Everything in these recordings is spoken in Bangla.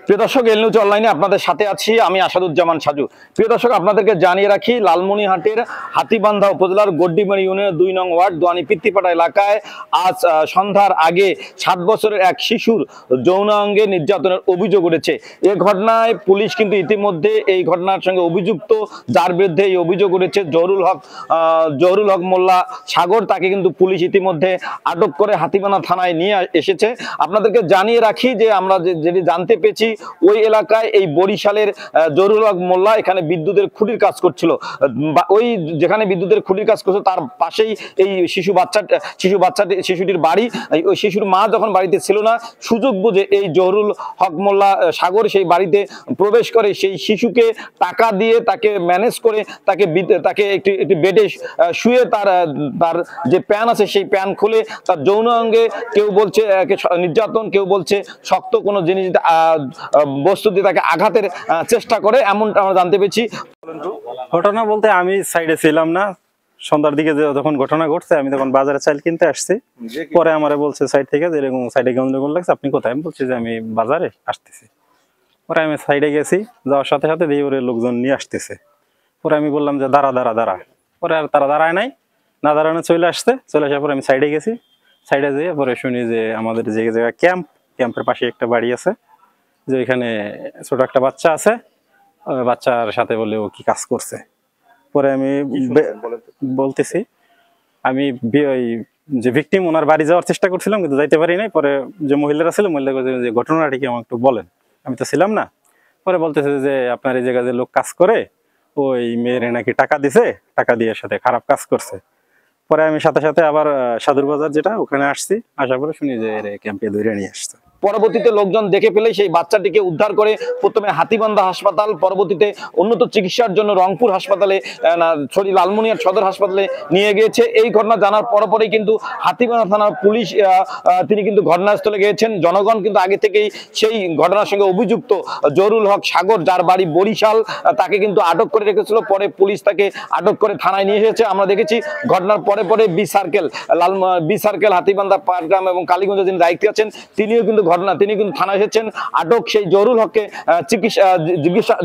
প্রিয় দর্শক, এল নিউজ অনলাইনে আপনাদের সাথে আছি আমি আসাদুজ্জামান সাজু। প্রিয় দর্শক, আপনাদেরকে জানিয়ে রাখি, লালমনিরহাটের হাতীবান্ধা উপজেলার গড্ডিমারি ইউনিয়নের 2 নং ওয়ার্ড দোয়ানি পিত্তিপাড়া এলাকায় আজ সন্ধ্যার আগে 7 বছরের এক শিশুর যৌনাঙ্গে নির্যাতনের অভিযোগ উঠেছে। এই ঘটনায় পুলিশ কিন্তু ইতিমধ্যে এই ঘটনার সঙ্গে অভিযুক্ত, যার বিরুদ্ধে এই অভিযোগ উঠেছে, জহুরুল হক মোল্লা সাগর, তাকে কিন্তু পুলিশ ইতিমধ্যে আটক করে হাতীবান্ধা থানায় নিয়ে এসেছে। আপনাদেরকে জানিয়ে রাখি যে আমরা যেটি জানতে পেরেছি, ওই এলাকায় এই বরিশালের জহুরুল হক মোল্লা এখানে বিদ্যুতের খুঁটির কাজ করছিল। ওই যেখানে বিদ্যুতের খুঁটির কাজ করছিল তার পাশেই এই শিশুটির বাড়ি। ওই শিশুর মা যখন বাড়িতে ছিল না, সুযোগ বুঝে এই জহুরুল হক মোল্লা সাগর সেই বাড়িতে প্রবেশ করে, সেই শিশুকে টাকা দিয়ে তাকে ম্যানেজ করে তাকে একটি বেডে শুয়ে তার যে প্যান আছে সেই প্যান খুলে তার যৌন অঙ্গে, কেউ বলছে নির্যাতন, কেউ বলছে শক্ত কোনো জিনিস বস্তু দিয়ে তাকে আঘাতের চেষ্টা করে, এমনটা আমরা জানতে পেরেছি। ঘটনা বলতে আমি সাইডে ছিলাম না, সন্ধ্যার দিকে যখন ঘটনা ঘটছে আমি তখন বাজারে চাল কিনতে আসছি। পরে আমারে বলছে সাইড থেকে যে এরকম সাইডে গন্ডগোল লাগছে, আপনি কোথায়? আমি বলছি যে আমি বাজারে আসতেছি। পরে আমি সাইডে গেছি, যাওয়ার সাথে সাথে দেখি ওরে লোকজন নিয়ে আসতেছে। পরে আমি বললাম যে দাঁড়া। পরে আর তারা দাঁড়ায় নাই, না দাঁড়ানো চলে আসার পরে আমি সাইডে গেছি। সাইডে যেয়ে পরে শুনি যে আমাদের যে জায়গায় ক্যাম্পের পাশে একটা বাড়ি আছে, যে এখানে ছোট একটা বাচ্চা আছে, বাচ্চার সাথে বলে ও কি কাজ করছে। পরে আমি বলতেছি আমি ওই যে ভিকটিম, ওনার বাড়ি যাওয়ার চেষ্টা করছিলাম কিন্তু যাইতে পারি নাই। পরে যে মহিলারা ছিল, মহিলা যে ঘটনাটা কি আমাকে একটু বলেন, আমি তো ছিলাম না। পরে বলতেছে যে আপনার এই জায়গায় যে লোক কাজ করে, ওই মেয়ের নাকি টাকা দিছে, টাকা দিয়ে সাথে খারাপ কাজ করছে। পরে আমি সাথে সাথে আবার সাদুর বাজার যেটা, ওখানে আসছি। আসার পরে শুনি যে ক্যাম্পে ধরে নিয়ে আসছে। পরবর্তীতে লোকজন দেখে ফেলে সেই বাচ্চাটিকে উদ্ধার করে প্রথমে হাতীবান্ধা হাসপাতাল, পরবর্তীতে উন্নত চিকিৎসার জন্য রংপুর হাসপাতালে, লালমনিরহাট সদর হাসপাতালে নিয়ে গিয়েছে। এই ঘটনা জানার পরপরই কিন্তু হাতীবান্ধা থানার পুলিশ তিনি কিন্তু ঘটনাস্থলে গিয়েছেন। জনগণ কিন্তু আগে থেকেই সেই ঘটনার সঙ্গে অভিযুক্ত জহুরুল হক সাগর, যার বাড়ি বরিশাল, তাকে কিন্তু আটক করে রেখেছিল। পরে পুলিশ তাকে আটক করে থানায় নিয়ে এসেছে। আমরা দেখেছি ঘটনার পরে বি সার্কেল হাতীবান্ধা, পাটগ্রাম এবং কালীগঞ্জে যিনি দায়িত্বে আছেন, তিনি কিন্তু থানায় এসেছেন। আটক সেই জহুরুল হককে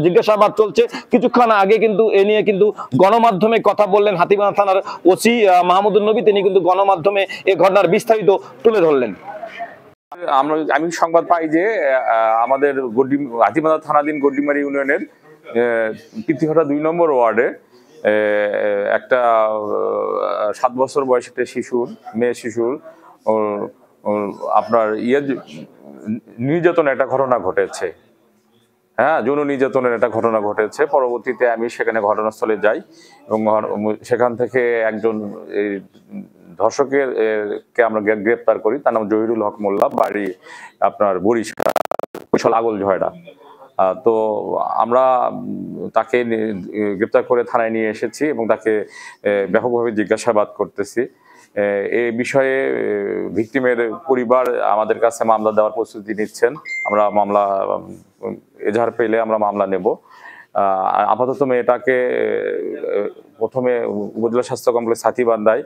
জিজ্ঞাসাবাদ চলছে। কিছুক্ষণ আগে কিন্তু এ নিয়ে কিন্তু গণমাধ্যমে কথা বললেন হাতীবান্ধা থানার ওসি মাহমুদুল নবী। তিনি কিন্তু গণমাধ্যমে এই ঘটনার বিস্তারিত তুলে ধরলেন। আমি সংবাদ পাই যে আমাদের হাতীবান্ধা থানাধীন গড্ডিমারি ইউনিয়নের পিত্তিপাড়া 2 নম্বর ওয়ার্ডে একটা 7 বছর বয়সী একটা মেয়ে শিশুর আপনার নির্যাতনের একটা ঘটনা ঘটেছে। হ্যাঁ, যৌন নির্যাতনের একটা ঘটনা ঘটেছে। পরবর্তীতে আমি সেখানে ঘটনাস্থলে যাই এবং সেখান থেকে একজন ধর্ষকের কে আমরা গ্রেপ্তার করি। তার নাম জহিরুল হক মোল্লা, বাড়ি আপনার বরিশাল আগল ঝয়ড়া। তো আমরা তাকে গ্রেপ্তার করে থানায় নিয়ে এসেছি এবং তাকে ব্যাপকভাবে জিজ্ঞাসাবাদ করতেছি। এই বিষয়ে ভিকটিমের পরিবার আমাদের কাছে মামলা দেওয়ার প্রস্তুতি নিচ্ছেন। আমরা মামলা এজাহার পেলে আমরা মামলা নেব। আপাতত মেয়েটাকে প্রথমে উপজেলা স্বাস্থ্য কমপ্লেক্স হাতীবান্ধায়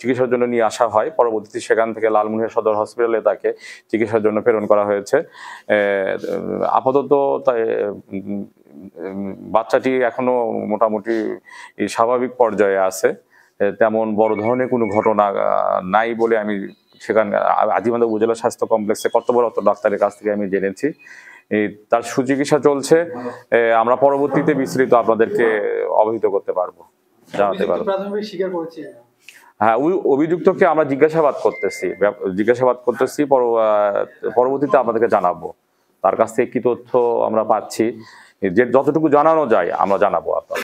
চিকিৎসার জন্য নিয়ে আসা হয়। পরবর্তীতে সেখান থেকে লালমনিরহাট সদর হসপিটালে তাকে চিকিৎসার জন্য প্রেরণ করা হয়েছে। আপাতত বাচ্চাটি এখনো মোটামুটি স্বাভাবিক পর্যায়ে আছে, তেমন বড় ধরনের কোনো ঘটনা নাই বলে আমি সেখানে হাতীবান্ধা উপজেলা স্বাস্থ্য কমপ্লেক্সে কর্তব্যরত ডাক্তারের কাছ থেকে আমি জেনেছি। তার সুচিকিৎসা চলছে। আমরা পরবর্তীতে বিস্তারিত আপনাদেরকে অবহিত করতে পারবো, জানাতে পারবো। হ্যাঁ, ওই অভিযুক্তকে আমরা জিজ্ঞাসাবাদ করতেছি, পরবর্তীতে আপনাদেরকে জানাবো। তার কাছ থেকে কি তথ্য আমরা পাচ্ছি, যে যতটুকু জানানো যায় আমরা জানাবো আপনাদের।